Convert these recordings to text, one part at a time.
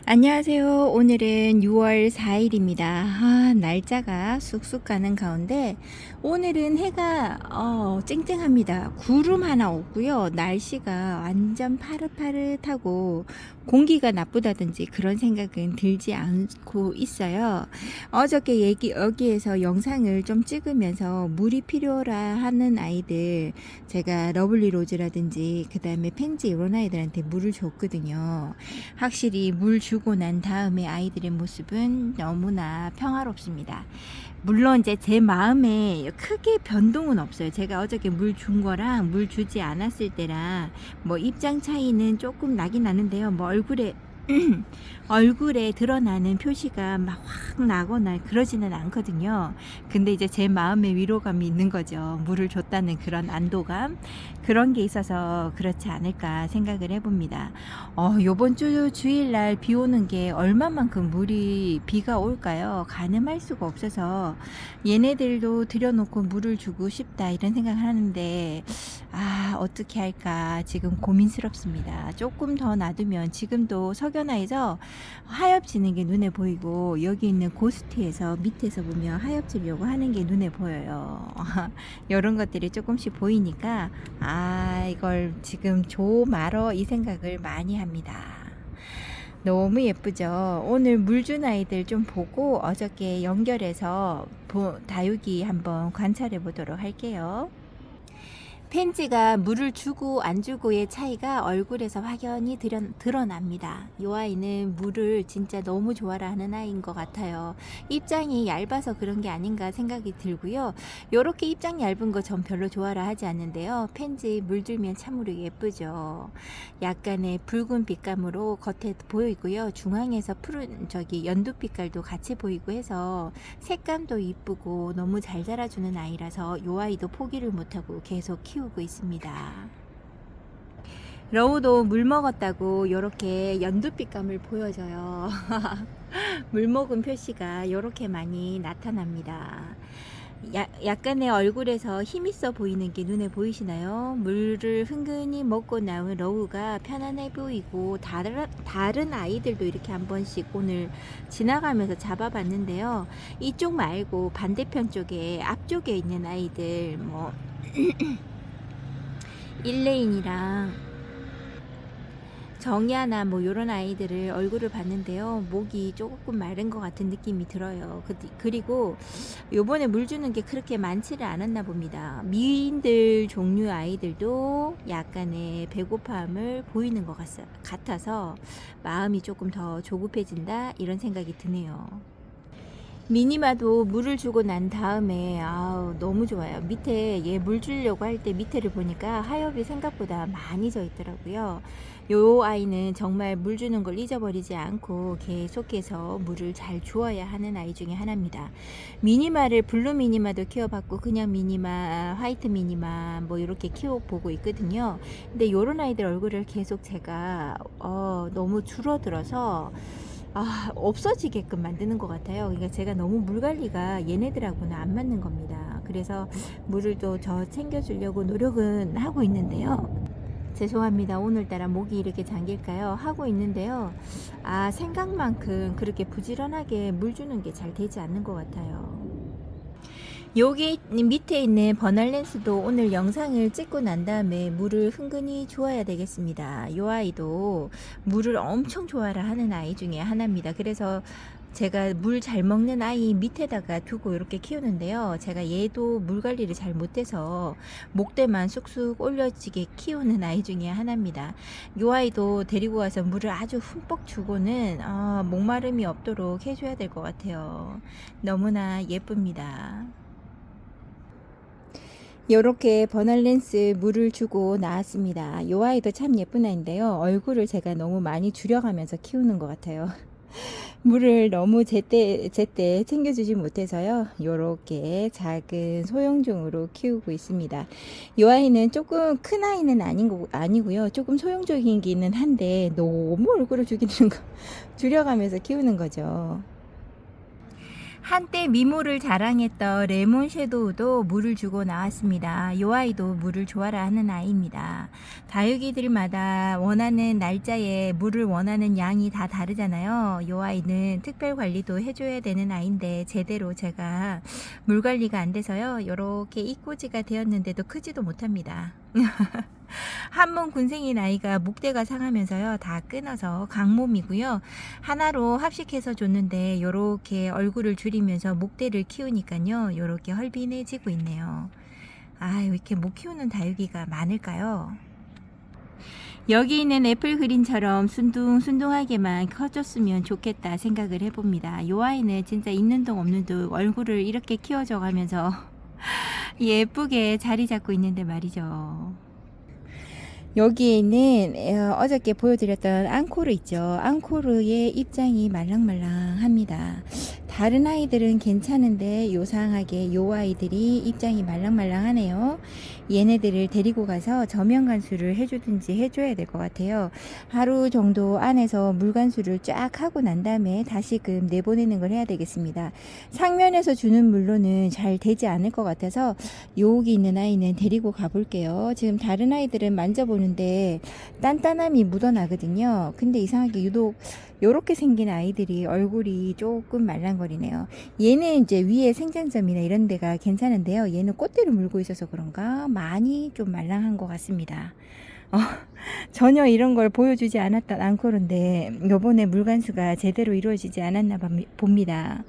안녕하세요. 오늘은 6월 4일입니다. 날짜가 쑥쑥 가는 가운데 오늘은 해가 쨍쨍합니다. 구름 하나 없고요. 날씨가 완전 파릇파릇하고 공기가 나쁘다든지 그런 생각은 들지 않고 있어요. 어저께 여기에서 영상을 좀 찍으면서 물이 필요라 하는 아이들, 제가 러블리 로즈라든지 그 다음에 펜지 이런 아이들한테 물을 줬거든요. 확실히 물 주고 난 다음에 아이들의 모습은 너무나 평화롭습니다. 물론 이제 제 마음에 크게 변동은 없어요. 제가 어저께 물 준 거랑 물 주지 않았을 때랑 뭐 입장 차이는 조금 나긴 나는데요. 뭐 얼굴에 드러나는 표시가 막 확 나거나 그러지는 않거든요. 근데 이제 제 마음에 위로감이 있는 거죠. 물을 줬다는 그런 안도감, 그런 게 있어서 그렇지 않을까 생각을 해봅니다. 요번 주 주일날 비 오는 게 얼마만큼 비가 올까요? 가늠할 수가 없어서 얘네들도 들여놓고 물을 주고 싶다 이런 생각을 하는데, 어떻게 할까 지금 고민스럽습니다. 조금 더 놔두면, 지금도 석연화해서 하엽지는 게 눈에 보이고, 여기 있는 고스트에서 밑에서 보면 하엽지려고 하는 게 눈에 보여요. 이런 것들이 조금씩 보이니까 이걸 지금 줘 말어 이 생각을 많이 합니다. 너무 예쁘죠. 오늘 물 준 아이들 좀 보고 어저께 연결해서 다육이 한번 관찰해 보도록 할게요. 펜지가 물을 주고 안 주고의 차이가 얼굴에서 확연히 드러납니다. 이 아이는 물을 진짜 너무 좋아라 하는 아이인 것 같아요. 입장이 얇아서 그런 게 아닌가 생각이 들고요. 요렇게 입장 얇은 거 전 별로 좋아라 하지 않는데요. 펜지 물 들면 참으로 예쁘죠. 약간의 붉은 빛감으로 겉에 보이고요. 중앙에서 푸른 연두 빛깔도 같이 보이고 해서 색감도 이쁘고 너무 잘 자라주는 아이라서 이 아이도 포기를 못하고 계속 키우고 있습니다. 러우도 물 먹었다고 이렇게 연두빛감을 보여줘요. 물 먹은 표시가 이렇게 많이 나타납니다. 약간의 얼굴에서 힘있어 보이는 게 눈에 보이시나요? 물을 흥건히 먹고 나온 러우가 편안해 보이고, 다른 아이들도 이렇게 한 번씩 오늘 지나가면서 잡아봤는데요. 이쪽 말고 반대편 쪽에 앞쪽에 있는 아이들, 뭐 일레인이랑 정야나 뭐 요런 아이들을 얼굴을 봤는데요. 목이 조금 마른 것 같은 느낌이 들어요. 그리고 요번에 물 주는 게 그렇게 많지를 않았나 봅니다. 미인들 종류 아이들도 약간의 배고픔을 보이는 것 같아서 마음이 조금 더 조급해진다 이런 생각이 드네요. 미니마도 물을 주고 난 다음에 너무 좋아요. 밑에 얘 물 주려고 할 때 밑에를 보니까 하엽이 생각보다 많이 져 있더라고요. 요 아이는 정말 물 주는 걸 잊어버리지 않고 계속해서 물을 잘 주어야 하는 아이 중에 하나입니다. 미니마를 블루 미니마도 키워봤고 그냥 미니마, 화이트 미니마 뭐 이렇게 키워보고 있거든요. 근데 요런 아이들 얼굴을 계속 제가 너무 줄어들어서 없어지게끔 만드는 것 같아요. 그러니까 제가 너무 물 관리가 얘네들하고는 안 맞는 겁니다. 그래서 물을 또 저 챙겨주려고 노력은 하고 있는데요. 죄송합니다. 오늘따라 목이 이렇게 잠길까요? 하고 있는데요. 생각만큼 그렇게 부지런하게 물 주는 게 잘 되지 않는 것 같아요. 여기 밑에 있는 버널랜스도 오늘 영상을 찍고 난 다음에 물을 흥건히 주어야 되겠습니다. 이 아이도 물을 엄청 좋아라 하는 아이 중에 하나입니다. 그래서 제가 물 잘 먹는 아이 밑에다가 두고 이렇게 키우는데요. 제가 얘도 물 관리를 잘 못해서 목대만 쑥쑥 올려지게 키우는 아이 중에 하나입니다. 이 아이도 데리고 와서 물을 아주 흠뻑 주고는 목마름이 없도록 해줘야 될 것 같아요. 너무나 예쁩니다. 요렇게 버널랜스 물을 주고 나왔습니다. 요 아이도 참 예쁜 아이인데요. 얼굴을 제가 너무 많이 줄여가면서 키우는 것 같아요. 물을 너무 제때 챙겨주지 못해서요. 요렇게 작은 소형종으로 키우고 있습니다. 이 아이는 조금 큰 아이는 아니고요. 조금 소형종이기는 한데 너무 얼굴을 줄여가면서 키우는 거죠. 한때 미모를 자랑했던 레몬 섀도우도 물을 주고 나왔습니다. 이 아이도 물을 좋아라 하는 아이입니다. 다육이들마다 원하는 날짜에 물을 원하는 양이 다 다르잖아요. 이 아이는 특별 관리도 해줘야 되는 아이인데 제대로 제가 물 관리가 안 돼서요. 이렇게 이꼬지가 되었는데도 크지도 못합니다. 한몸 군생인 아이가 목대가 상하면서요 다 끊어서 강몸이고요. 하나로 합식해서 줬는데 요렇게 얼굴을 줄이면서 목대를 키우니까요 요렇게 헐빈해지고 있네요. 아, 왜 이렇게 못 키우는 다육이가 많을까요? 여기 있는 애플 그린처럼 순둥순둥하게만 커졌으면 좋겠다 생각을 해봅니다. 요 아이는 진짜 있는 동 없는 동 얼굴을 이렇게 키워줘 가면서 예쁘게 자리 잡고 있는데 말이죠. 여기에 있는 어저께 보여드렸던 앙코르 있죠. 앙코르의 입장이 말랑말랑합니다. 다른 아이들은 괜찮은데 요상하게 요 아이들이 입장이 말랑말랑하네요. 얘네들을 데리고 가서 저면 간수를 해주든지 해줘야 될 것 같아요. 하루 정도 안에서 물 간수를 쫙 하고 난 다음에 다시금 내보내는 걸 해야 되겠습니다. 상면에서 주는 물로는 잘 되지 않을 것 같아서 여기 있는 아이는 데리고 가볼게요. 지금 다른 아이들은 만져보는데 단단함이 묻어나거든요. 근데 이상하게 유독 요렇게 생긴 아이들이 얼굴이 조금 말랑거리네요. 얘는 이제 위에 생장점이나 이런 데가 괜찮은데요. 얘는 꽃대를 물고 있어서 그런가 많이 좀 말랑한 것 같습니다. 전혀 이런 걸 보여주지 않았던 앙코르인데 요번에 물간수가 제대로 이루어지지 않았나 봅니다.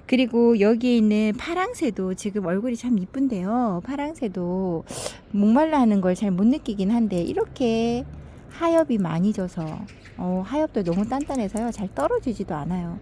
그리고 여기에 있는 파랑새도 지금 얼굴이 참 이쁜데요. 파랑새도 목말라 하는 걸 잘 못 느끼긴 한데 이렇게 하엽이 많이 져서 하엽도 너무 단단해서요 잘 떨어지지도 않아요.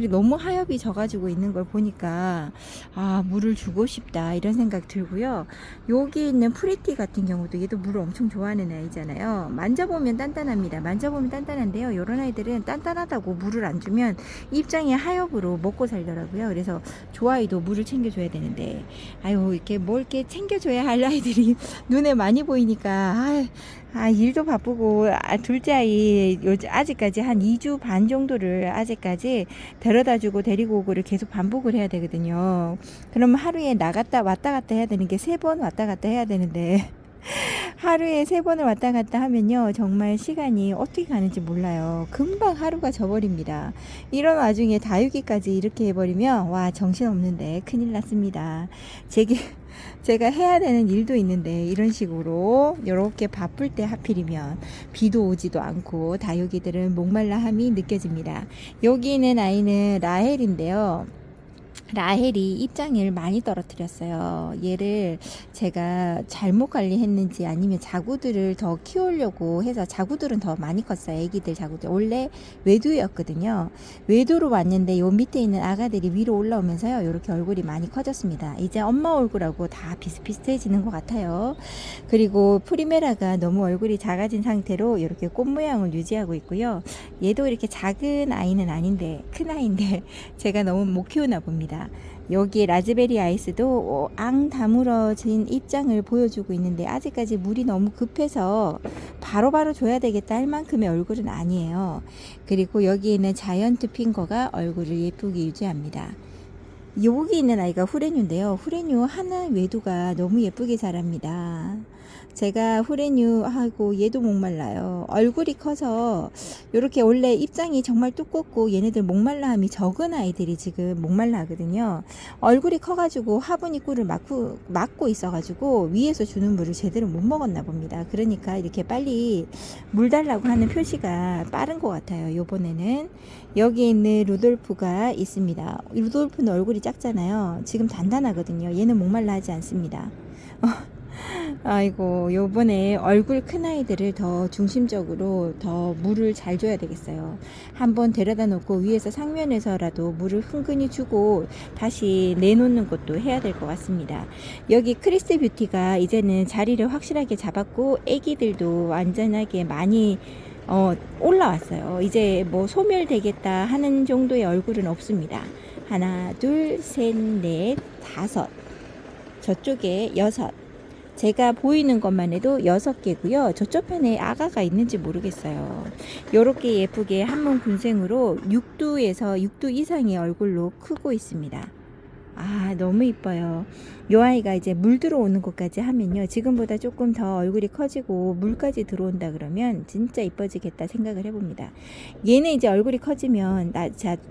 너무 하엽이 져가지고 있는 걸 보니까 아, 물을 주고 싶다 이런 생각 들고요. 여기 있는 프리티 같은 경우도 얘도 물을 엄청 좋아하는 아이잖아요. 만져보면 단단합니다. 만져보면 단단한데요, 이런 아이들은 단단하다고 물을 안 주면 입장이 하엽으로 먹고 살더라고요. 그래서 좋아이도 물을 챙겨줘야 되는데 아유, 이렇게 뭘 이렇게 챙겨줘야 할 아이들이 눈에 많이 보이니까 일도 바쁘고 둘째 아이 아직까지 한 2주 반 정도를 아직까지 데려다주고 데리고 오고를 계속 반복을 해야 되거든요. 그러면 하루에 나갔다 왔다 갔다 해야 되는 게 3번 왔다 갔다 해야 되는데 하루에 3번을 왔다 갔다 하면요 정말 시간이 어떻게 가는지 몰라요. 금방 하루가 져버립니다. 이런 와중에 다육이까지 이렇게 해버리면 와, 정신없는데 큰일 났습니다. 제가 해야 되는 일도 있는데 이런 식으로 이렇게 바쁠 때 하필이면 비도 오지도 않고 다육이들은 목말라함이 느껴집니다. 여기 있는 아이는 라헬인데요. 라헬이 입장을 많이 떨어뜨렸어요. 얘를 제가 잘못 관리했는지 아니면 자구들을 더 키우려고 해서 자구들은 더 많이 컸어요. 애기들 자구들. 원래 외두였거든요. 외두로 왔는데 요 밑에 있는 아가들이 위로 올라오면서요. 이렇게 얼굴이 많이 커졌습니다. 이제 엄마 얼굴하고 다 비슷비슷해지는 것 같아요. 그리고 프리메라가 너무 얼굴이 작아진 상태로 이렇게 꽃 모양을 유지하고 있고요. 얘도 이렇게 작은 아이는 아닌데 큰 아이인데 제가 너무 못 키우나 봅니다. 여기 라즈베리 아이스도 앙 다물어진 입장을 보여주고 있는데 아직까지 물이 너무 급해서 바로바로 줘야 되겠다 할 만큼의 얼굴은 아니에요. 그리고 여기 있는 자이언트 핑거가 얼굴을 예쁘게 유지합니다. 여기 있는 아이가 후레뉴인데요. 후레뉴 하나 외두가 너무 예쁘게 자랍니다. 제가 후레뉴하고 얘도 목말라요. 얼굴이 커서 이렇게 원래 입장이 정말 두껍고 얘네들 목말라함이 적은 아이들이 지금 목말라 하거든요. 얼굴이 커가지고 화분이 꿀을 막고 있어가지고 위에서 주는 물을 제대로 못 먹었나 봅니다. 그러니까 이렇게 빨리 물 달라고 하는 표시가 빠른 것 같아요. 요번에는 여기 있는 루돌프가 있습니다. 루돌프는 얼굴이 작잖아요. 지금 단단하거든요. 얘는 목말라 하지 않습니다. 아이고, 요번에 얼굴 큰 아이들을 더 중심적으로 더 물을 잘 줘야 되겠어요. 한번 데려다 놓고 위에서 상면에서라도 물을 흥건히 주고 다시 내놓는 것도 해야 될 것 같습니다. 여기 크리스 뷰티가 이제는 자리를 확실하게 잡았고 애기들도 완전하게 많이 올라왔어요. 이제 뭐 소멸되겠다 하는 정도의 얼굴은 없습니다. 하나, 둘, 셋, 넷, 5, 저쪽에 6, 제가 보이는 것만 해도 6개고요. 저쪽 편에 아가가 있는지 모르겠어요. 요렇게 예쁘게 한몸 군생으로 6두에서 6두 이상의 얼굴로 크고 있습니다. 아, 너무 이뻐요. 요 아이가 이제 물 들어오는 곳까지 하면요. 지금보다 조금 더 얼굴이 커지고 물까지 들어온다 그러면 진짜 이뻐지겠다 생각을 해봅니다. 얘는 이제 얼굴이 커지면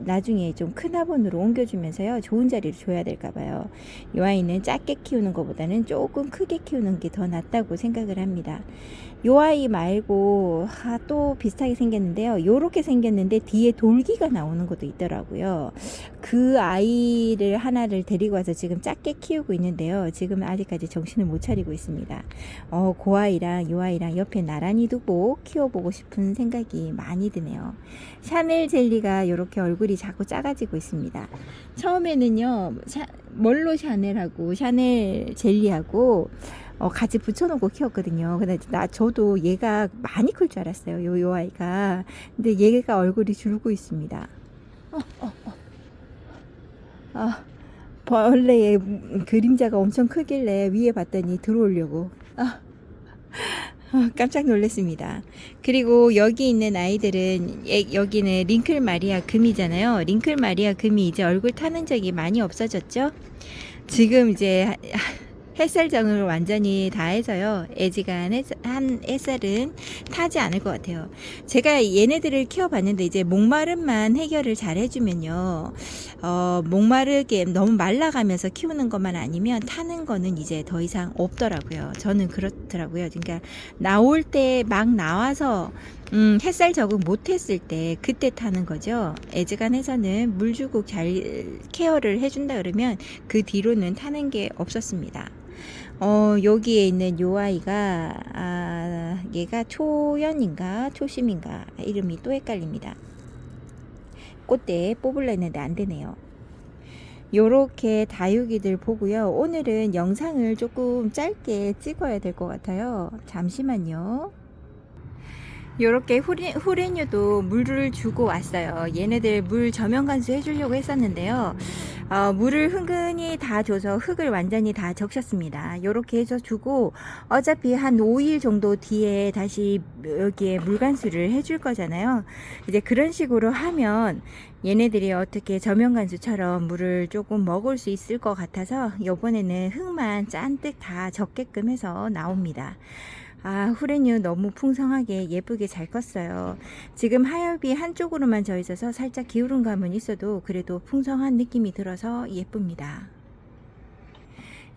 나중에 좀 큰 화분으로 옮겨주면서요. 좋은 자리를 줘야 될까 봐요. 요 아이는 작게 키우는 것보다는 조금 크게 키우는 게 더 낫다고 생각을 합니다. 요 아이 말고 또 비슷하게 생겼는데요. 요렇게 생겼는데 뒤에 돌기가 나오는 것도 있더라고요. 그 아이를 하나를 데리고 와서 지금 작게 키우고 있는데요. 지금 아직까지 정신을 못 차리고 있습니다. 그 아이랑 요 아이랑 옆에 나란히 두고 키워보고 싶은 생각이 많이 드네요. 샤넬 젤리가 이렇게 얼굴이 자꾸 작아지고 있습니다. 처음에는요, 멀로 샤넬하고 샤넬 젤리하고 같이 붙여놓고 키웠거든요. 근데 저도 얘가 많이 클 줄 알았어요. 요 아이가. 근데 얘가 얼굴이 줄고 있습니다. 벌레의 그림자가 엄청 크길래 위에 봤더니 들어오려고. 깜짝 놀랐습니다. 그리고 여기 있는 아이들은 여기는 링클 마리아 금이잖아요. 링클 마리아 금이 이제 얼굴 타는 적이 많이 없어졌죠. 지금 이제 햇살정을 완전히 다 해서요. 애지간한 햇살은 타지 않을 것 같아요. 제가 얘네들을 키워봤는데 이제 목마름만 해결을 잘 해주면요. 목마르게 너무 말라가면서 키우는 것만 아니면 타는 거는 이제 더 이상 없더라고요. 저는 그렇더라고요. 그러니까 나올 때 막 나와서 햇살 적응 못했을 때 그때 타는 거죠. 애지간해서는 물 주고 잘 케어를 해준다 그러면 그 뒤로는 타는 게 없었습니다. 여기에 있는 요 아이가 얘가 초연인가 초심인가 이름이 또 헷갈립니다. 꽃대 뽑으려 했는데 안 되네요. 요렇게 다육이들 보고요. 오늘은 영상을 조금 짧게 찍어야 될 것 같아요. 잠시만요. 요렇게 후레뉴도 물을 주고 왔어요. 얘네들 물 저면 관수 해주려고 했었는데요. 물을 흥건히 다 줘서 흙을 완전히 다 적셨습니다. 요렇게 해서 주고 어차피 한 5일 정도 뒤에 다시 여기에 물 관수를 해줄 거잖아요. 이제 그런 식으로 하면 얘네들이 어떻게 저면 관수처럼 물을 조금 먹을 수 있을 것 같아서 요번에는 흙만 잔뜩 다 적게끔 해서 나옵니다. 후레뉴 너무 풍성하게 예쁘게 잘 컸어요. 지금 하엽이 한쪽으로만 져 있어서 살짝 기울은 감은 있어도 그래도 풍성한 느낌이 들어서 예쁩니다.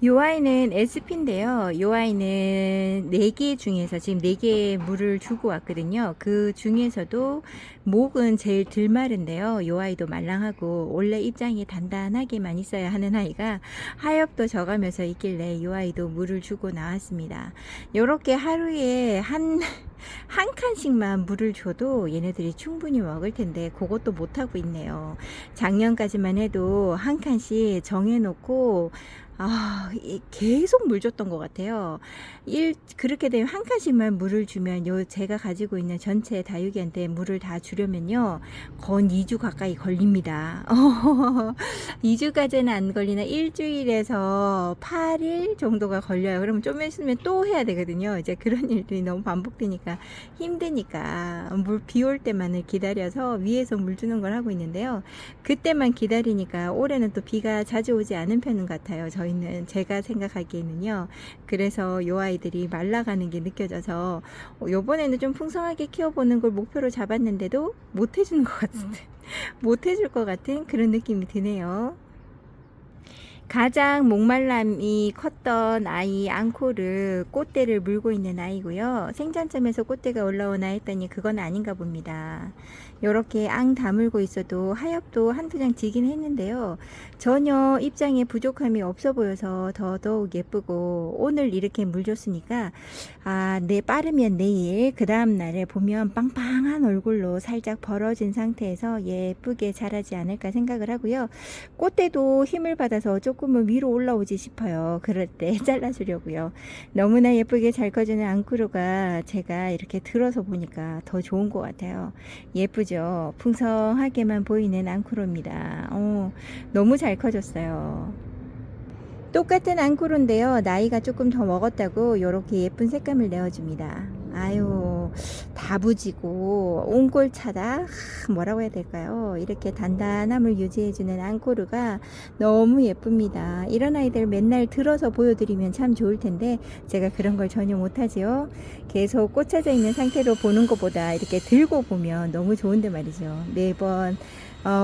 요 아이는 SP인데요. 요 아이는 4개 중에서 지금 4개의 물을 주고 왔거든요. 그 중에서도 목은 제일 덜 마른데요. 요 아이도 말랑하고 원래 입장이 단단하게만 있어야 하는 아이가 하엽도 져가면서 있길래 요 아이도 물을 주고 나왔습니다. 요렇게 하루에 한 칸씩만 물을 줘도 얘네들이 충분히 먹을 텐데 그것도 못하고 있네요. 작년까지만 해도 한 칸씩 정해놓고 계속 물 줬던 것 같아요. 그렇게 되면 한 칸씩만 물을 주면 제가 가지고 있는 전체 다육이한테 물을 다 주려면요. 건 2주 가까이 걸립니다. 2주까지는 안 걸리나 일주일에서 8일 정도가 걸려요. 그러면 좀 있으면 또 해야 되거든요. 이제 그런 일들이 너무 반복되니까 힘드니까 비 올 때만을 기다려서 위에서 물 주는 걸 하고 있는데요. 그때만 기다리니까 올해는 또 비가 자주 오지 않은 편인 것 같아요. 저희는 제가 생각하기에는요. 그래서 요 아이들이 말라가는 게 느껴져서 요번에는 좀 풍성하게 키워보는 걸 목표로 잡았는데도 못 해주는 것 같은데 못 해줄 것 같은 그런 느낌이 드네요. 가장 목말람이 컸던 아이 앙코르 꽃대를 물고 있는 아이고요. 생장점에서 꽃대가 올라오나 했더니 그건 아닌가 봅니다. 이렇게 앙 다물고 있어도 하엽도 한두 장 지긴 했는데요. 전혀 입장에 부족함이 없어 보여서 더더욱 예쁘고 오늘 이렇게 물 줬으니까 빠르면 내일 그 다음 날에 보면 빵빵한 얼굴로 살짝 벌어진 상태에서 예쁘게 자라지 않을까 생각을 하고요. 꽃대도 힘을 받아서 조금은 위로 올라오지 싶어요. 그럴 때 잘라주려고요. 너무나 예쁘게 잘 커지는 앙크루가 제가 이렇게 들어서 보니까 더 좋은 것 같아요. 예쁘죠? 풍성하게만 보이는 앙크루입니다. 너무 잘 커졌어요. 똑같은 앙코르인데요. 나이가 조금 더 먹었다고 이렇게 예쁜 색감을 내어줍니다. 아유, 다부지고 옹골차다 뭐라고 해야 될까요? 이렇게 단단함을 유지해주는 앙코르가 너무 예쁩니다. 이런 아이들 맨날 들어서 보여드리면 참 좋을 텐데 제가 그런 걸 전혀 못하지요. 계속 꽂혀져 있는 상태로 보는 것보다 이렇게 들고 보면 너무 좋은데 말이죠. 매번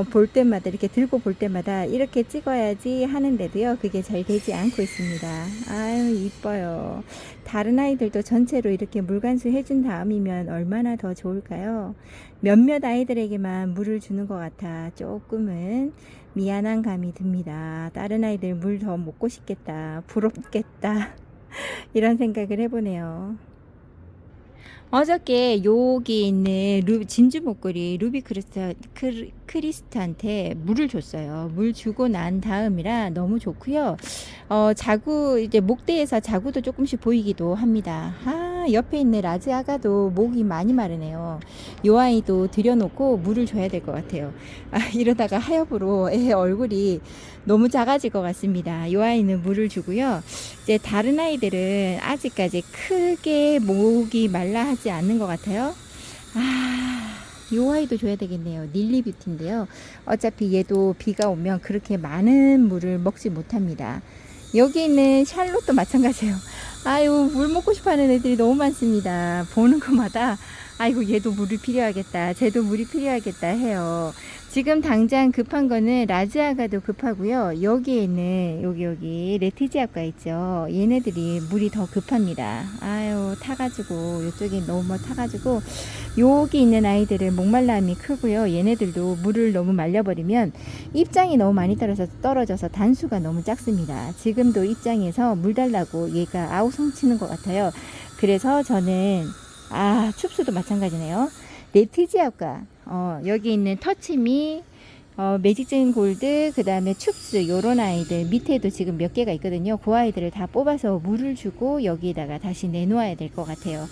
볼 때마다 이렇게 들고 볼 때마다 이렇게 찍어야지 하는데도요 그게 잘 되지 않고 있습니다. 아유 이뻐요. 다른 아이들도 전체로 이렇게 물관수 해준 다음이면 얼마나 더 좋을까요? 몇몇 아이들에게만 물을 주는 것 같아 조금은 미안한 감이 듭니다. 다른 아이들 물 더 먹고 싶겠다, 부럽겠다 이런 생각을 해보네요. 어저께 여기 있는 진주 목걸이 루비 크리스트한테 물을 줬어요. 물 주고 난 다음이라 너무 좋고요. 자구 이제 목대에서 자구도 조금씩 보이기도 합니다. 옆에 있는 라지 아가도 목이 많이 마르네요. 요 아이도 들여놓고 물을 줘야 될 것 같아요. 이러다가 하엽으로 애 얼굴이 너무 작아질 것 같습니다. 요 아이는 물을 주고요. 이제 다른 아이들은 아직까지 크게 목이 말라 하지 않는 것 같아요. 요 아이도 줘야 되겠네요. 닐리 뷰티인데요. 어차피 얘도 비가 오면 그렇게 많은 물을 먹지 못합니다. 여기 있는 샬롯도 마찬가지예요. 아유, 물 먹고 싶어 하는 애들이 너무 많습니다. 보는 것마다 아이고 얘도 물이 필요하겠다, 쟤도 물이 필요하겠다 해요. 지금 당장 급한 거는 라지아가도 급하고요. 여기에 있는 여기 레티지아가 있죠. 얘네들이 물이 더 급합니다. 아유 타가지고 이쪽에 너무 타가지고 여기 있는 아이들은 목말라함이 크고요. 얘네들도 물을 너무 말려버리면 입장이 너무 많이 떨어져서 단수가 너무 작습니다. 지금도 입장에서 물 달라고 얘가 아우성 치는 것 같아요. 그래서 저는 춥수도 마찬가지네요. 레티지아과 여기 있는 터치미, 매직진 골드, 그 다음에 춥스 요런 아이들 밑에도 지금 몇 개가 있거든요. 그 아이들을 다 뽑아서 물을 주고 여기다가 다시 내놓아야 될 것 같아요.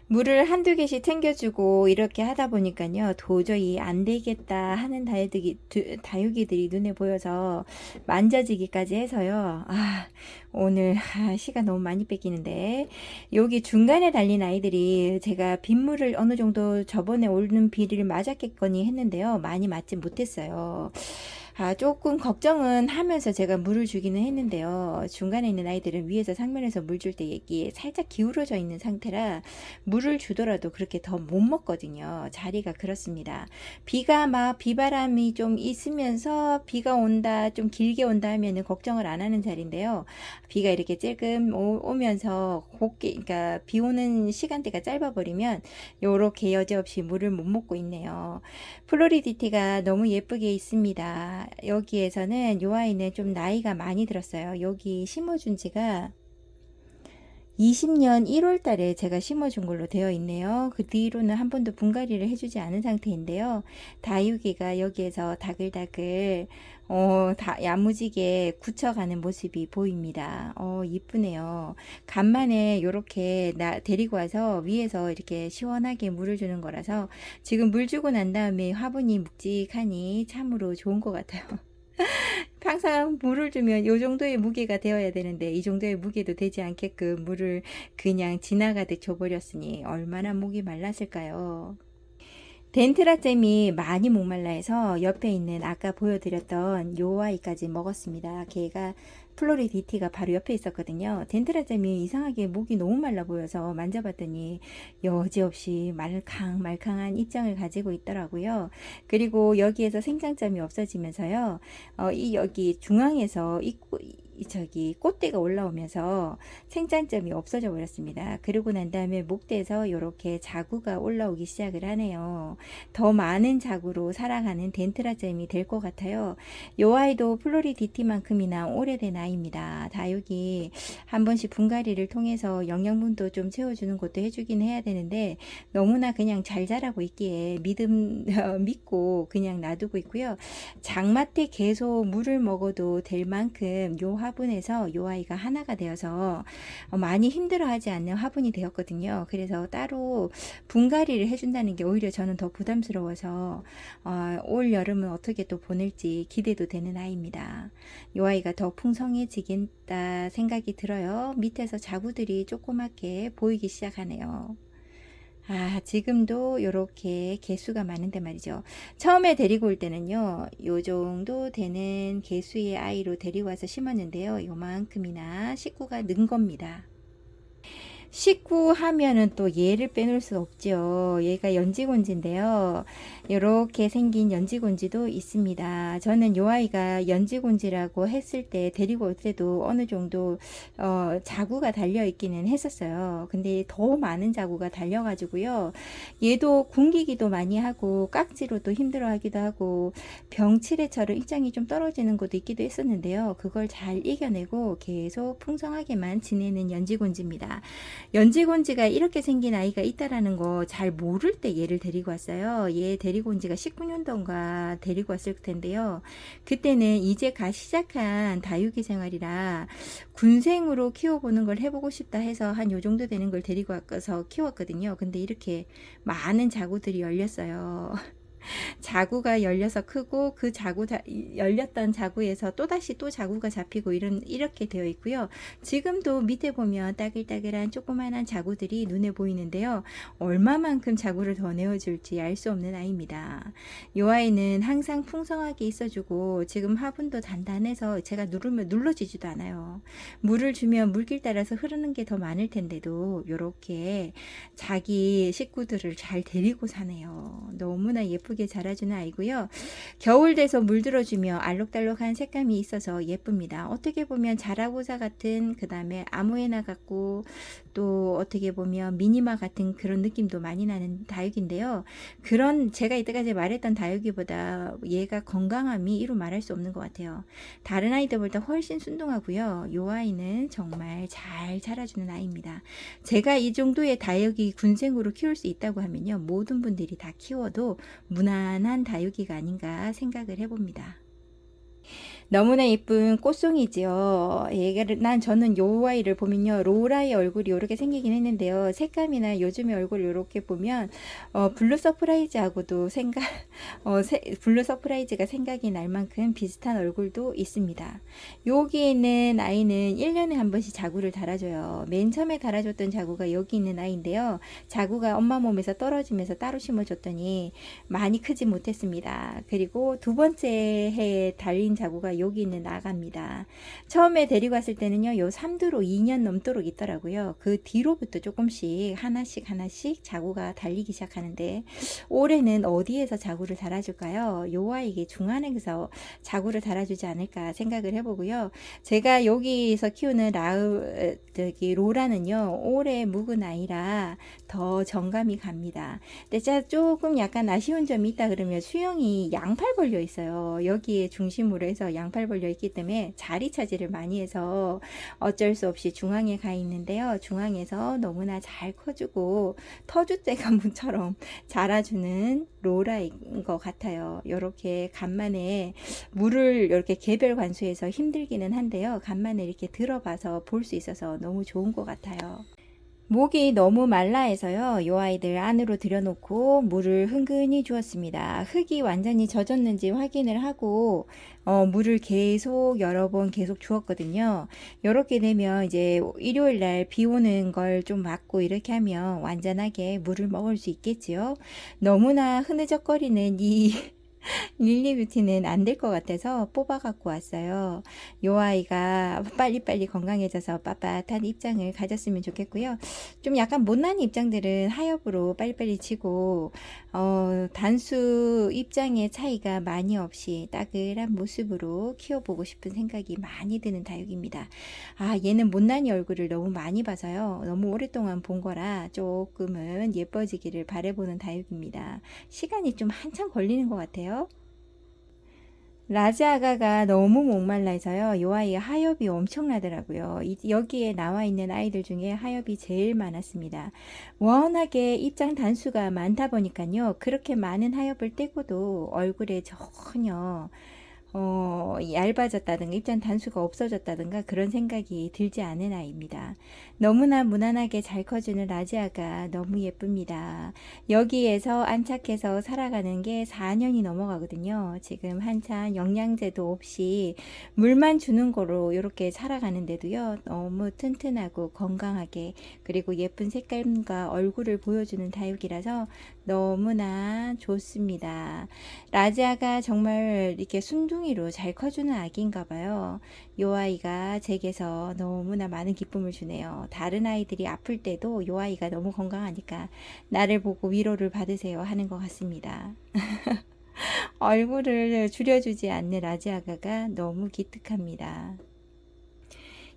물을 한두 개씩 챙겨주고 이렇게 하다 보니까요 도저히 안 되겠다 하는 다육이들이 눈에 보여서 만져지기까지 해서요. 오늘 시간 너무 많이 뺏기는데 여기 중간에 달린 아이들이 제가 빗물을 어느 정도 저번에 오는 비를 맞았겠거니 했는데요 많이 맞지 못했어요. 조금 걱정은 하면서 제가 물을 주기는 했는데요. 중간에 있는 아이들은 위에서 상면에서 물 줄 때 여기에 살짝 기울어져 있는 상태라 물을 주더라도 그렇게 더 못 먹거든요. 자리가 그렇습니다. 비바람이 좀 있으면서 비가 온다, 좀 길게 온다 하면은 걱정을 안 하는 자리인데요. 비가 이렇게 찔끔 오면서 그러니까 비 오는 시간대가 짧아버리면 요렇게 여지없이 물을 못 먹고 있네요. 플로리디티가 너무 예쁘게 있습니다. 여기에서는 요 아이는 좀 나이가 많이 들었어요. 여기 심어준 지가 20년 1월 달에 제가 심어준 걸로 되어 있네요. 그 뒤로는 한 번도 분갈이를 해주지 않은 상태인데요. 다육이가 여기에서 다글다글 야무지게 굳혀가는 모습이 보입니다. 이쁘네요. 간만에 이렇게 데리고 와서 위에서 이렇게 시원하게 물을 주는 거라서 지금 물 주고 난 다음에 화분이 묵직하니 참으로 좋은 것 같아요. 항상 물을 주면 이 정도의 무게가 되어야 되는데 이 정도의 무게도 되지 않게끔 물을 그냥 지나가듯 줘버렸으니 얼마나 목이 말랐을까요. 덴트라잼이 많이 목말라 해서 옆에 있는 아까 보여드렸던 요 아이까지 먹었습니다. 걔가 플로리디티가 바로 옆에 있었거든요. 덴트라잼이 이상하게 목이 너무 말라 보여서 만져봤더니 여지없이 말캉말캉한 입장을 가지고 있더라고요. 그리고 여기에서 생장점이 없어지면서요. 여기 중앙에서 꽃대가 올라오면서 생장점이 없어져 버렸습니다. 그러고 난 다음에 목대에서 이렇게 자구가 올라오기 시작을 하네요. 더 많은 자구로 살아가는 덴트라잼이 될 것 같아요. 요 아이도 플로리디티만큼이나 오래된 아이입니다. 다육이 한 번씩 분갈이를 통해서 영양분도 좀 채워주는 것도 해주긴 해야 되는데 너무나 그냥 잘 자라고 있기에 믿고 그냥 놔두고 있고요. 장마 때 계속 물을 먹어도 될 만큼 요 화분에서 요 아이가 하나가 되어서 많이 힘들어하지 않는 화분이 되었거든요. 그래서 따로 분갈이를 해준다는 게 오히려 저는 더 부담스러워서 올 여름은 어떻게 또 보낼지 기대도 되는 아이입니다. 요 아이가 더 풍성해지겠다 생각이 들어요. 밑에서 자구들이 조그맣게 보이기 시작하네요. 지금도 요렇게 개수가 많은데 말이죠. 처음에 데리고 올 때는요, 요 정도 되는 개수의 아이로 데리고 와서 심었는데요. 요만큼이나 식구가 는 겁니다. 식구 하면은 또 얘를 빼놓을 수 없죠. 얘가 연지곤지인데요. 이렇게 생긴 연지곤지도 있습니다. 저는 요 아이가 연지곤지라고 했을 때 데리고 올 때도 어느 정도 자구가 달려 있기는 했었어요. 근데 더 많은 자구가 달려 가지고요. 얘도 굶기기도 많이 하고 깍지로도 힘들어 하기도 하고 병치레처럼 입장이 좀 떨어지는 것도 있기도 했었는데요. 그걸 잘 이겨내고 계속 풍성하게만 지내는 연지곤지입니다. 연지곤지가 이렇게 생긴 아이가 있다라는 거 잘 모를 때 얘를 데리고 왔어요. 얘 데리고 온 지가 19년도인가 데리고 왔을 텐데요. 그때는 이제 가 시작한 다육이 생활이라 군생으로 키워보는 걸 해보고 싶다 해서 한 요 정도 되는 걸 데리고 와서 키웠거든요. 근데 이렇게 많은 자구들이 열렸어요. 자구가 열려서 크고 그 열렸던 자구에서 또다시 또 자구가 잡히고 이렇게 되어 있고요. 지금도 밑에 보면 따글따글한 조그만한 자구들이 눈에 보이는데요. 얼마만큼 자구를 더 내어줄지 알 수 없는 아이입니다. 이 아이는 항상 풍성하게 있어주고 지금 화분도 단단해서 제가 누르면 눌러지지도 않아요. 물을 주면 물길 따라서 흐르는 게 더 많을 텐데도 이렇게 자기 식구들을 잘 데리고 사네요. 너무나 예쁘게 자라주는 아이고요. 겨울 돼서 물들어주며 알록달록한 색감이 있어서 예쁩니다. 어떻게 보면 자라고사 같은, 그 다음에 아모에나 같고, 또 어떻게 보면 미니마 같은 그런 느낌도 많이 나는 다육인데요. 그런 제가 이때까지 말했던 다육이보다 얘가 건강함이 이루 말할 수 없는 것 같아요. 다른 아이들보다 훨씬 순둥하고요. 이 아이는 정말 잘 자라주는 아이입니다. 제가 이 정도의 다육이 군생으로 키울 수 있다고 하면요, 모든 분들이 다 키워도 무난한 다육이가 아닌가 생각을 해봅니다. 너무나 예쁜 꽃송이지요. 저는 요 아이를 보면요, 로라의 얼굴이 이렇게 생기긴 했는데요. 색감이나 요즘의 얼굴 이렇게 보면 블루 서프라이즈하고도 블루 서프라이즈가 생각이 날 만큼 비슷한 얼굴도 있습니다. 여기 있는 아이는 1년에 한 번씩 자구를 달아줘요. 맨 처음에 달아줬던 자구가 여기 있는 아이인데요. 자구가 엄마 몸에서 떨어지면서 따로 심어줬더니 많이 크지 못했습니다. 그리고 두 번째 해에 달린 자구가 여기 있는 아가입니다. 처음에 데리고 왔을 때는요, 요 삼두로 2년 넘도록 있더라고요. 그 뒤로부터 조금씩 하나씩 자구가 달리기 시작하는데, 올해는 어디에서 자구를 달아줄까요? 요 아이에게 중안에서 자구를 달아주지 않을까 생각을 해보고요. 제가 여기서 키우는 로라는요, 올해 묵은 아이라 더 정감이 갑니다. 근데 조금 약간 아쉬운 점이 있다 그러면 수영이 양팔 벌려 있어요. 여기에 중심으로 해서 양팔 벌려 있기 때문에 자리 차지를 많이 해서 어쩔 수 없이 중앙에 가 있는데요. 중앙에서 너무나 잘 커주고 터줏대 가문처럼 자라주는 로라인 것 같아요. 이렇게 간만에 물을 이렇게 개별 관수해서 힘들기는 한데요. 간만에 이렇게 들어봐서 볼 수 있어서 너무 좋은 것 같아요. 목이 너무 말라 해서요, 요 아이들 안으로 들여놓고 물을 흥건히 주었습니다. 흙이 완전히 젖었는지 확인을 하고 물을 계속 여러 번 계속 주었거든요. 이렇게 되면 이제 일요일 날 비 오는 걸 좀 막고 이렇게 하면 완전하게 물을 먹을 수 있겠지요. 너무나 흐느적거리는 이 릴리 뷰티는 안 될 것 같아서 뽑아 갖고 왔어요. 요 아이가 빨리빨리 건강해져서 빳빳한 입장을 가졌으면 좋겠고요. 좀 약간 못난 입장들은 하엽으로 빨리빨리 치고 단수 입장의 차이가 많이 없이 따글한 모습으로 키워보고 싶은 생각이 많이 드는 다육입니다. 얘는 못난이 얼굴을 너무 많이 봐서요. 너무 오랫동안 본 거라 조금은 예뻐지기를 바라보는 다육입니다. 시간이 좀 한참 걸리는 것 같아요. 라지아가가 너무 목말라서요. 이 아이의 하엽이 엄청나더라고요. 여기에 나와 있는 아이들 중에 하엽이 제일 많았습니다. 워낙에 입장 단수가 많다 보니까요. 그렇게 많은 하엽을 떼고도 얼굴에 전혀 얇아졌다든가 입장 단수가 없어졌다든가 그런 생각이 들지 않은 아이입니다. 너무나 무난하게 잘 커주는 라지아가 너무 예쁩니다. 여기에서 안착해서 살아가는 게 4년이 넘어가거든요. 지금 한참 영양제도 없이 물만 주는 거로 이렇게 살아가는데도요. 너무 튼튼하고 건강하게 그리고 예쁜 색감과 얼굴을 보여주는 다육이라서 너무나 좋습니다. 라지아가 정말 이렇게 순둥이로 잘 커주는 아기인가 봐요. 요 아이가 제게서 너무나 많은 기쁨을 주네요. 다른 아이들이 아플 때도 요 아이가 너무 건강하니까 나를 보고 위로를 받으세요 하는 것 같습니다. 얼굴을 줄여주지 않는 라지아가가 너무 기특합니다.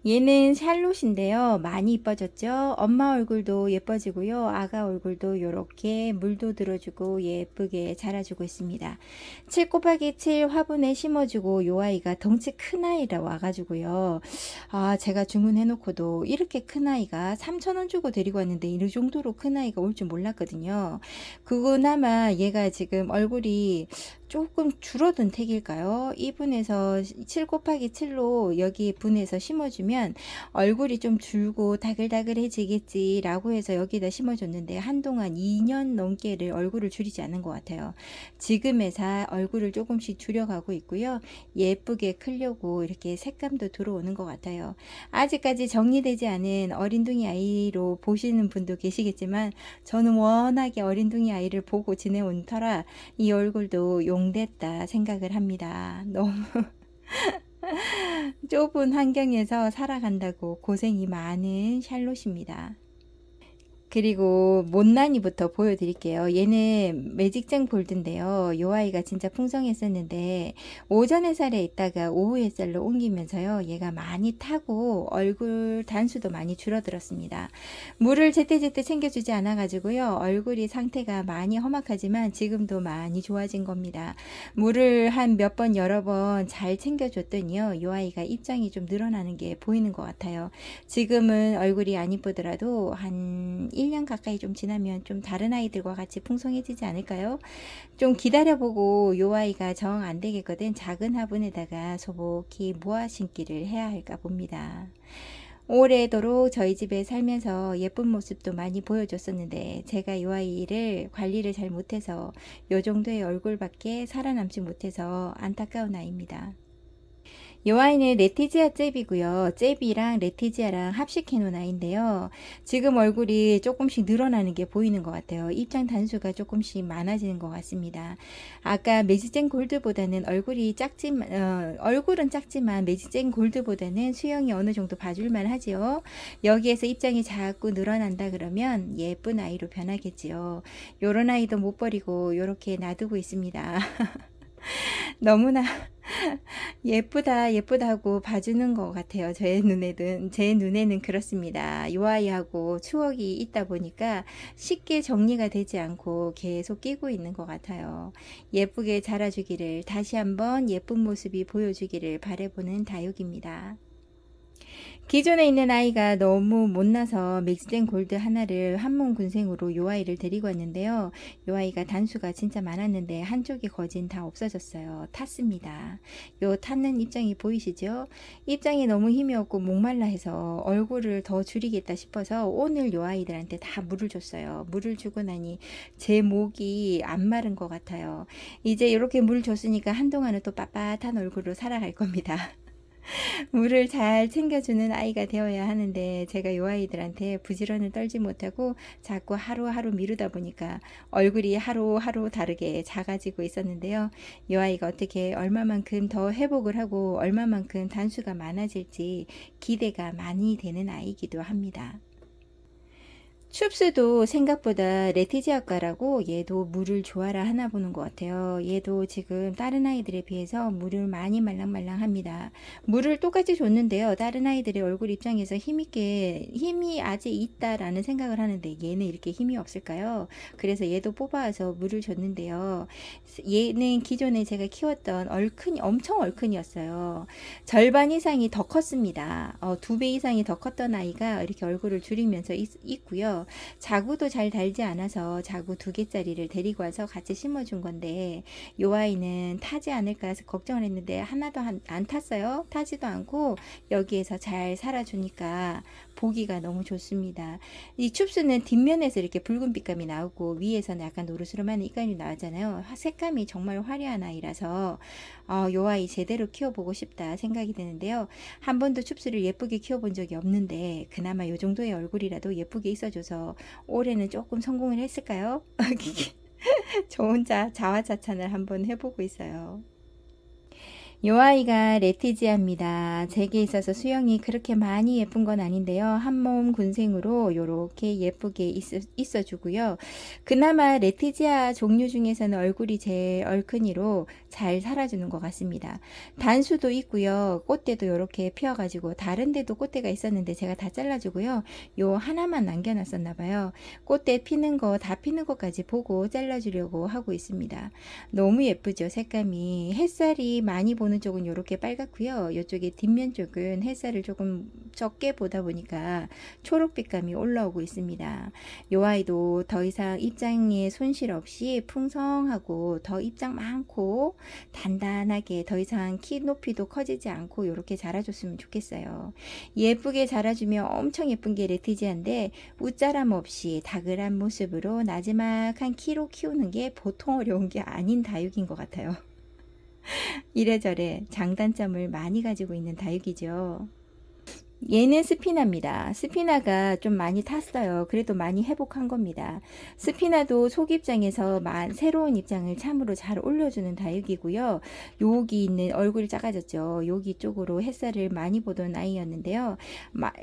얘는 샬롯인데요. 많이 이뻐졌죠? 엄마 얼굴도 예뻐지고요. 아가 얼굴도 이렇게 물도 들어주고 예쁘게 자라주고 있습니다. 7 곱하기 7 화분에 심어주고 요 아이가 덩치 큰 아이라 와가지고요. 제가 주문해놓고도 이렇게 큰 아이가 3,000원 주고 데리고 왔는데 이 정도로 큰 아이가 올 줄 몰랐거든요. 그나마 얘가 지금 얼굴이 조금 줄어든 택일까요? 이 분에서 7 곱하기 7로 여기 분에서 심어주면 얼굴이 좀 줄고 다글다글해지겠지 라고 해서 여기다 심어줬는데 한동안 2년 넘게를 얼굴을 줄이지 않은 것 같아요. 지금에서 얼굴을 조금씩 줄여가고 있고요. 예쁘게 크려고 이렇게 색감도 들어오는 것 같아요. 아직까지 정리되지 않은 어린둥이 아이로 보시는 분도 계시겠지만 저는 워낙에 어린둥이 아이를 보고 지내온 터라 이 얼굴도 용됐다 생각을 합니다. 너무 좁은 환경에서 살아간다고 고생이 많은 샬롯입니다. 그리고 못난이부터 보여드릴게요. 얘는 매직쟁 골드인데요. 요 아이가 진짜 풍성했었는데 오전 햇살에 있다가 오후 햇살로 옮기면서요. 얘가 많이 타고 얼굴 단수도 많이 줄어들었습니다. 물을 제때제때 챙겨주지 않아 가지고요. 얼굴이 상태가 많이 험악하지만 지금도 많이 좋아진 겁니다. 물을 한 몇 번 여러 번 잘 챙겨줬더니요. 요 아이가 입장이 좀 늘어나는 게 보이는 것 같아요. 지금은 얼굴이 안 이쁘더라도 한 1년 가까이 좀 지나면 좀 다른 아이들과 같이 풍성해지지 않을까요? 좀 기다려보고 요 아이가 정 안 되겠거든 작은 화분에다가 소복히 모아 심기를 해야 할까 봅니다. 오래도록 저희 집에 살면서 예쁜 모습도 많이 보여줬었는데 제가 이 아이를 관리를 잘 못해서 요 정도의 얼굴밖에 살아남지 못해서 안타까운 아이입니다. 이 아이는 레티지아 잽이고요. 잽이랑 레티지아랑 합식해 놓은 아이인데요. 지금 얼굴이 조금씩 늘어나는 게 보이는 것 같아요. 입장 단수가 조금씩 많아지는 것 같습니다. 아까 매직쟁 골드보다는 얼굴은 작지만 매직쟁 골드보다는 수영이 어느 정도 봐줄만 하지요. 여기에서 입장이 자꾸 늘어난다 그러면 예쁜 아이로 변하겠지요. 요런 아이도 못 버리고 요렇게 놔두고 있습니다. 너무나 예쁘다 예쁘다 하고 봐주는 것 같아요. 제 눈에는 그렇습니다. 이 아이하고 추억이 있다 보니까 쉽게 정리가 되지 않고 계속 끼고 있는 것 같아요. 예쁘게 자라주기를 다시 한번 예쁜 모습이 보여주기를 바라보는 다육입니다. 기존에 있는 아이가 너무 못나서 믹스된 골드 하나를 한몸 군생으로 요 아이를 데리고 왔는데요. 요 아이가 단수가 진짜 많았는데 한쪽이 거진 다 없어졌어요. 탔습니다. 요 탔는 입장이 보이시죠? 입장이 너무 힘이 없고 목말라 해서 얼굴을 더 줄이겠다 싶어서 오늘 요 아이들한테 다 물을 줬어요. 물을 주고 나니 제 목이 안 마른 것 같아요. 이제 이렇게 물 줬으니까 한동안은 또 빳빳한 얼굴로 살아갈 겁니다. 물을 잘 챙겨주는 아이가 되어야 하는데 제가 이 아이들한테 부지런을 떨지 못하고 자꾸 하루하루 미루다 보니까 얼굴이 하루하루 다르게 작아지고 있었는데요. 이 아이가 어떻게 얼마만큼 더 회복을 하고 얼마만큼 단수가 많아질지 기대가 많이 되는 아이이기도 합니다. 춥스도 생각보다 레티지아과라고 얘도 물을 좋아라 하나 보는 것 같아요. 얘도 지금 다른 아이들에 비해서 물을 많이 말랑말랑합니다. 물을 똑같이 줬는데요. 다른 아이들의 얼굴 입장에서 힘이 아직 있다라는 생각을 하는데 얘는 이렇게 힘이 없을까요? 그래서 얘도 뽑아서 물을 줬는데요. 얘는 기존에 제가 키웠던 엄청 얼큰이었어요. 절반 이상이 더 컸습니다. 2배 이상이 더 컸던 아이가 이렇게 얼굴을 줄이면서 있고요. 있어요. 자구도 잘 달지 않아서 자구 2개짜리를 데리고 와서 같이 심어준 건데 요 아이는 타지 않을까 해서 걱정을 했는데 하나도 안 탔어요. 타지도 않고 여기에서 잘 살아주니까 보기가 너무 좋습니다. 이 춥스는 뒷면에서 이렇게 붉은 빛감이 나오고 위에서는 약간 노르스름한 입감이 나오잖아요. 색감이 정말 화려한 아이라서 요 아이 제대로 키워보고 싶다 생각이 드는데요. 한 번도 춥스를 예쁘게 키워본 적이 없는데 그나마 요 정도의 얼굴이라도 예쁘게 있어줘서 올해는 조금 성공을 했을까요? 저 혼자 자화자찬을 한번 해보고 있어요. 요 아이가 레티지아입니다. 제게 있어서 수영이 그렇게 많이 예쁜 건 아닌데요. 한몸 군생으로 요렇게 예쁘게 있어 주고요. 그나마 레티지아 종류 중에서는 얼굴이 제일 얼큰이로 잘 살아주는 것 같습니다. 단수도 있고요. 꽃대도 요렇게 피어가지고 다른 데도 꽃대가 있었는데 제가 다 잘라주고요. 요 하나만 남겨놨었나 봐요. 꽃대 피는 거 다 피는 것까지 보고 잘라주려고 하고 있습니다. 너무 예쁘죠. 색감이 햇살이 많이 보는 쪽은 이렇게 빨갛고요. 이쪽에 뒷면 쪽은 햇살을 조금 적게 보다 보니까 초록빛감이 올라오고 있습니다. 이 아이도 더 이상 입장에 손실 없이 풍성하고 더 입장 많고 단단하게 더 이상 키 높이도 커지지 않고 이렇게 자라줬으면 좋겠어요. 예쁘게 자라주면 엄청 예쁜 게 레티지아인데 웃자람 없이 다그란 모습으로 나지막한 키로 키우는 게 보통 어려운 게 아닌 다육인 것 같아요. 이래저래 장단점을 많이 가지고 있는 다육이죠. 얘는 스피나입니다. 스피나가 좀 많이 탔어요. 그래도 많이 회복한 겁니다. 스피나도 속 입장에서 새로운 입장을 참으로 잘 올려주는 다육이고요. 여기 있는 얼굴이 작아졌죠. 여기 쪽으로 햇살을 많이 보던 아이였는데요.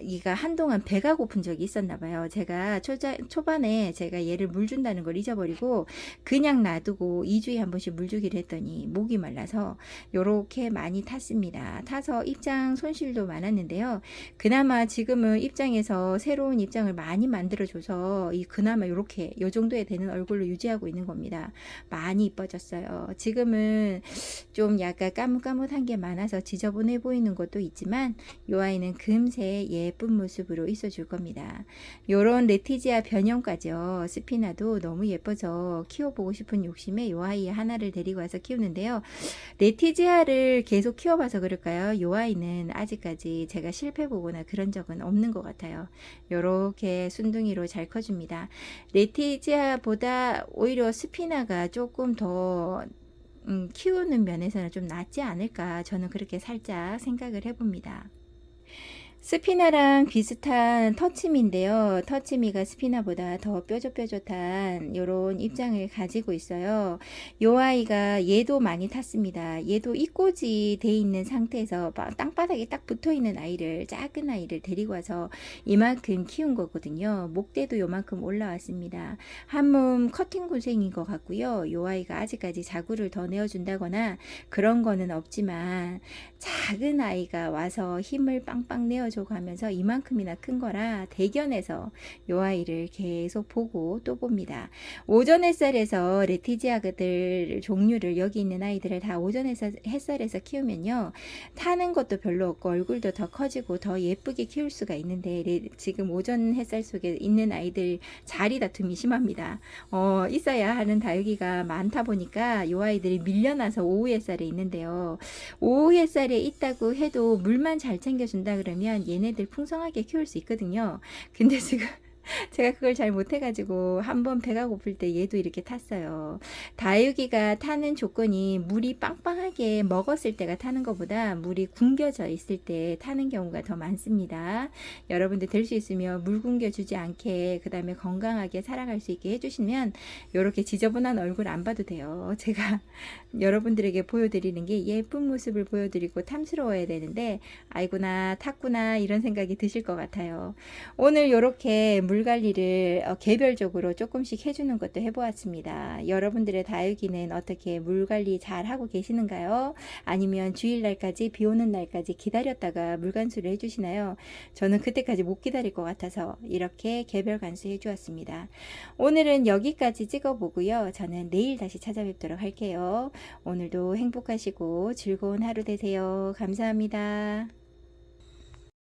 얘가 한동안 배가 고픈 적이 있었나 봐요. 제가 초반에 제가 얘를 물 준다는 걸 잊어버리고 그냥 놔두고 2주에 한 번씩 물 주기를 했더니 목이 말라서 요렇게 많이 탔습니다. 타서 입장 손실도 많았는데요. 그나마 지금은 입장에서 새로운 입장을 많이 만들어줘서 그나마 이렇게 요 정도에 되는 얼굴로 유지하고 있는 겁니다. 많이 이뻐졌어요. 지금은 좀 약간 까뭇까뭇한 게 많아서 지저분해 보이는 것도 있지만 이 아이는 금세 예쁜 모습으로 있어줄 겁니다. 요런 레티지아 변형까지요. 스피나도 너무 예뻐서 키워보고 싶은 욕심에 이 아이 하나를 데리고 와서 키우는데요. 레티지아를 계속 키워봐서 그럴까요? 이 아이는 아직까지 제가 실패보거나 그런 적은 없는 것 같아요. 요렇게 순둥이로 잘 커줍니다. 레티지아보다 오히려 스피나가 조금 더 키우는 면에서는 좀 낫지 않을까 저는 그렇게 살짝 생각을 해봅니다. 스피나랑 비슷한 터치미인데요. 터치미가 스피나보다 더 뾰족뾰족한 이런 입장을 가지고 있어요. 요 아이가 얘도 많이 탔습니다. 얘도 입꼬지 돼 있는 상태에서 땅바닥에 딱 붙어 있는 아이를 작은 아이를 데리고 와서 이만큼 키운 거거든요. 목대도 요만큼 올라왔습니다. 한몸 커팅 고생인 것 같고요. 요 아이가 아직까지 자구를 더 내어준다거나 그런 거는 없지만 작은 아이가 와서 힘을 빵빵 내어줘 가면서 이만큼이나 큰 거라 대견해서 요 아이를 계속 보고 또 봅니다. 오전 햇살에서 레티지아들 종류를 여기 있는 아이들을 다 오전 햇살에서 키우면요. 타는 것도 별로 없고 얼굴도 더 커지고 더 예쁘게 키울 수가 있는데 지금 오전 햇살 속에 있는 아이들 자리 다툼이 심합니다. 있어야 하는 다육이가 많다 보니까 요 아이들이 밀려나서 오후 햇살에 있는데요. 오후 햇살에 있다고 해도 물만 잘 챙겨준다 그러면 얘네들 풍성하게 키울 수 있거든요. 근데 지금 제가 그걸 잘 못해가지고 한번 배가 고플 때 얘도 이렇게 탔어요. 다육이가 타는 조건이 물이 빵빵하게 먹었을 때가 타는 것보다 물이 굶겨져 있을 때 타는 경우가 더 많습니다. 여러분들 될 수 있으면 물 굶겨주지 않게 그 다음에 건강하게 살아갈 수 있게 해주시면 이렇게 지저분한 얼굴 안 봐도 돼요. 제가 여러분들에게 보여드리는 게 예쁜 모습을 보여드리고 탐스러워야 되는데 아이구나 탔구나 이런 생각이 드실 것 같아요. 오늘 이렇게 물 관리를 개별적으로 조금씩 해주는 것도 해보았습니다. 여러분들의 다육이는 어떻게 물 관리 잘 하고 계시는가요? 아니면 주일날까지 비 오는 날까지 기다렸다가 물 관수를 해주시나요? 저는 그때까지 못 기다릴 것 같아서 이렇게 개별 관수 해주었습니다. 오늘은 여기까지 찍어보고요. 저는 내일 다시 찾아뵙도록 할게요. 오늘도 행복하시고 즐거운 하루 되세요. 감사합니다.